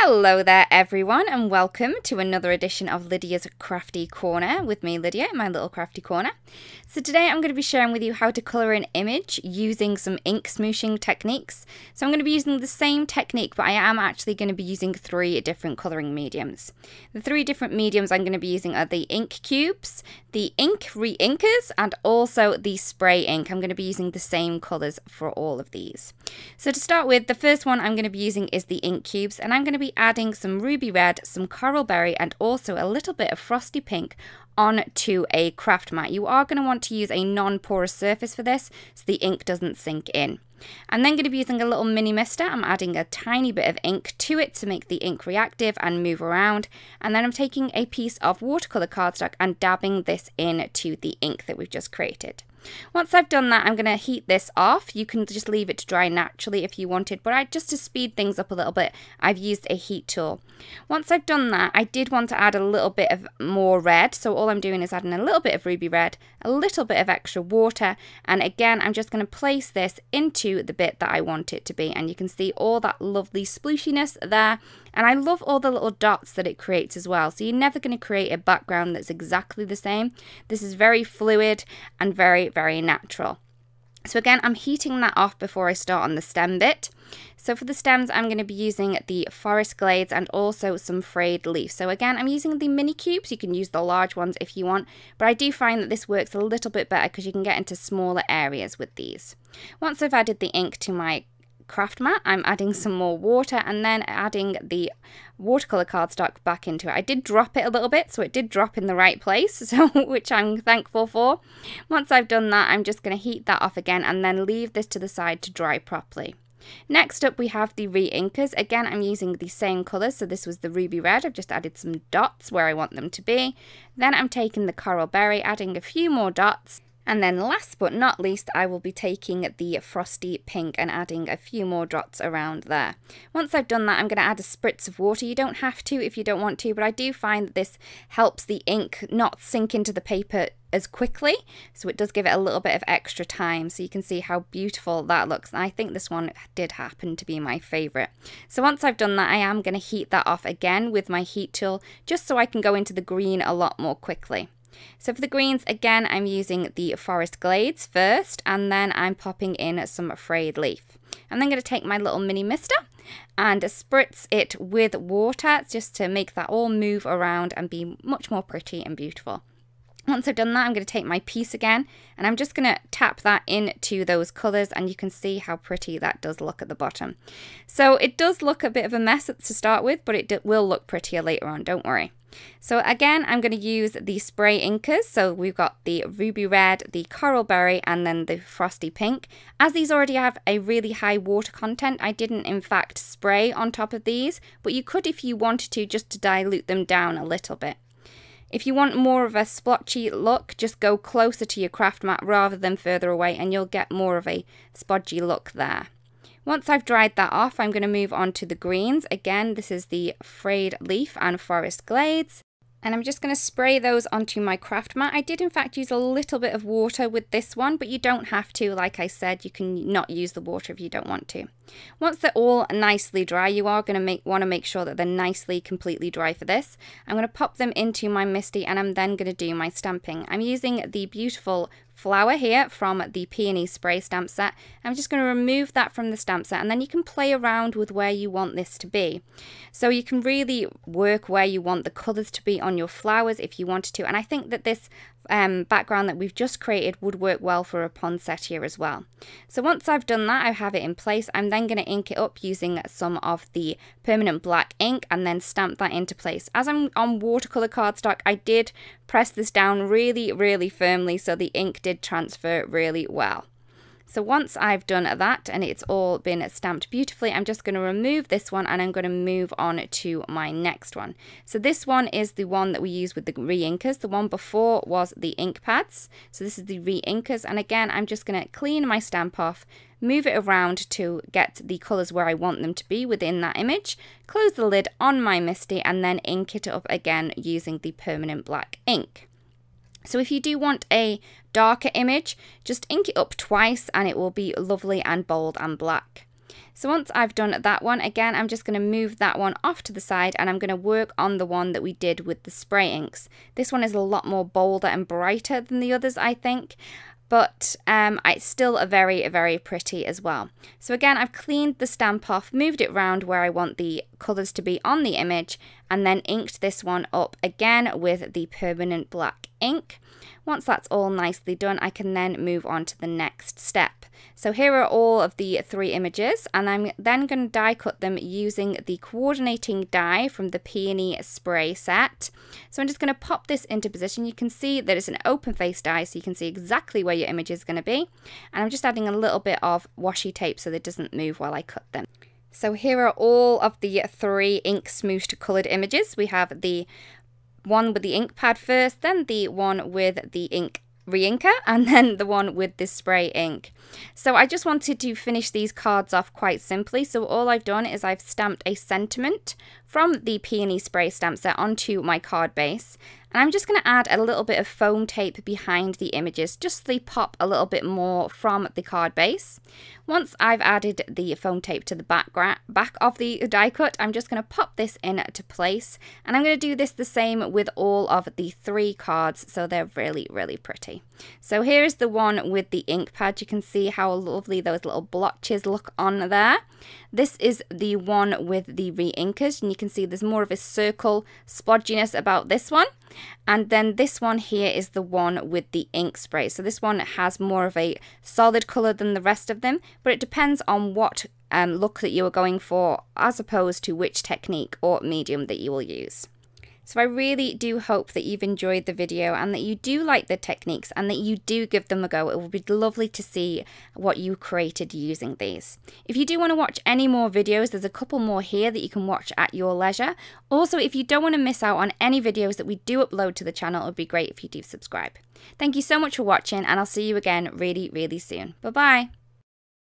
Hello there everyone, and welcome to another edition of Lydia's Crafty Corner with me, Lydia, in my little crafty corner. So today I'm going to be sharing with you how to colour an image using some ink smooshing techniques. So I'm going to be using the same technique, but I am actually going to be using 3 different colouring mediums. The 3 different mediums I'm going to be using are the ink cubes, the ink reinkers, and also the spray ink. I'm going to be using the same colours for all of these. So to start with, the first one I'm going to be using is the ink cubes, and I'm going to be adding some ruby red, some coral berry, and also a little bit of frosty pink onto a craft mat. You are going to want to use a non-porous surface for this so the ink doesn't sink in. I'm then going to be using a little mini mister. I'm adding a tiny bit of ink to it to make the ink reactive and move around, and then I'm taking a piece of watercolour cardstock and dabbing this into the ink that we've just created. Once I've done that, I'm going to heat this off. You can just leave it to dry naturally if you wanted, but just to speed things up a little bit, I've used a heat tool. Once I've done that, I did want to add a little bit of more red, so all I'm doing is adding a little bit of ruby red, a little bit of extra water, and again I'm just going to place this into the bit that I want it to be, and you can see all that lovely splooshiness there. And I love all the little dots that it creates as well. So you're never going to create a background that's exactly the same. This is very fluid and very, very natural. So again, I'm heating that off before I start on the stem bit. So for the stems, I'm going to be using the forest glades and also some frayed leaf. So again, I'm using the mini cubes. You can use the large ones if you want, but I do find that this works a little bit better because you can get into smaller areas with these. Once I've added the ink to my craft mat, I'm adding some more water and then adding the watercolour cardstock back into it. I did drop it a little bit, so it did drop in the right place, so which I'm thankful for. Once I've done that, I'm just going to heat that off again and then leave this to the side to dry properly. Next up we have the reinkers. Again, I'm using the same colours, so this was the ruby red. I've just added some dots where I want them to be. Then I'm taking the coral berry, adding a few more dots. And then last but not least, I will be taking the frosty pink and adding a few more dots around there. Once I've done that, I'm going to add a spritz of water. You don't have to if you don't want to, but I do find that this helps the ink not sink into the paper as quickly, so it does give it a little bit of extra time, so you can see how beautiful that looks. And I think this one did happen to be my favourite. So once I've done that, I am going to heat that off again with my heat tool, just so I can go into the green a lot more quickly. So for the greens, again, I'm using the forest glades first, and then I'm popping in some frayed leaf. I'm then going to take my little mini mister and spritz it with water just to make that all move around and be much more pretty and beautiful. Once I've done that, I'm going to take my piece again and I'm just going to tap that into those colours, and you can see how pretty that does look at the bottom. So it does look a bit of a mess to start with, but it will look prettier later on, don't worry. So again, I'm going to use the spray inkers. So we've got the ruby red, the coral berry, and then the frosty pink. As these already have a really high water content, I didn't in fact spray on top of these, but you could if you wanted to, just to dilute them down a little bit. If you want more of a splotchy look, just go closer to your craft mat rather than further away, and you'll get more of a spodgy look there. Once I've dried that off, I'm going to move on to the greens. Again, this is the frayed leaf and forest glades. And I'm just going to spray those onto my craft mat. I did in fact use a little bit of water with this one, but you don't have to. Like I said, you can not use the water if you don't want to. Once they're all nicely dry, you are going to want to make sure that they're nicely, completely dry for this. I'm going to pop them into my Misty, and I'm then going to do my stamping. I'm using the beautiful flower here from the Peony Spray stamp set. I'm just going to remove that from the stamp set, and then you can play around with where you want this to be. So you can really work where you want the colours to be on your flowers if you wanted to, and I think that this background that we've just created would work well for a pond set here as well. So once I've done that, I have it in place. I'm then going to ink it up using some of the permanent black ink and then stamp that into place. As I'm on watercolour cardstock, I did press this down really, really firmly so the ink did transfer really well. So once I've done that and it's all been stamped beautifully, I'm just going to remove this one and I'm going to move on to my next one. So this one is the one that we use with the reinkers. The one before was the ink pads. So this is the reinkers, and again I'm just going to clean my stamp off, move it around to get the colours where I want them to be within that image, close the lid on my Misty, and then ink it up again using the permanent black ink. So if you do want a darker image, just ink it up twice and it will be lovely and bold and black. So once I've done that one, again, I'm just going to move that one off to the side and I'm going to work on the one that we did with the spray inks. This one is a lot more bolder and brighter than the others, I think. But it's still a very, very pretty as well. So again, I've cleaned the stamp off, moved it around where I want the colours to be on the image, and then inked this one up again with the permanent black ink. Once that's all nicely done, I can then move on to the next step. So here are all of the 3 images, and I'm then going to die cut them using the coordinating die from the Peony Spray set. So I'm just going to pop this into position. You can see that it's an open face die, so you can see exactly where your image is going to be. And I'm just adding a little bit of washi tape so that it doesn't move while I cut them. So here are all of the 3 ink smooshed coloured images. We have the one with the ink pad first, then the one with the ink reinker, and then the one with the spray ink. So I just wanted to finish these cards off quite simply. So all I've done is I've stamped a sentiment from the Peony Spray stamp set onto my card base. And I'm just going to add a little bit of foam tape behind the images, just to pop a little bit more from the card base. Once I've added the foam tape to the back of the die cut, I'm just going to pop this into place. And I'm going to do this the same with all of the 3 cards, so they're really, really pretty. So here's the one with the ink pad. You can see how lovely those little blotches look on there. This is the one with the reinkers, and you can see there's more of a circle splodginess about this one. And then this one here is the one with the ink spray. So this one has more of a solid colour than the rest of them, but it depends on what look that you are going for, as opposed to which technique or medium that you will use. So I really do hope that you've enjoyed the video and that you do like the techniques and that you do give them a go. It will be lovely to see what you created using these. If you do want to watch any more videos, there's a couple more here that you can watch at your leisure. Also, if you don't want to miss out on any videos that we do upload to the channel, it would be great if you do subscribe. Thank you so much for watching, and I'll see you again really, really soon. Bye-bye.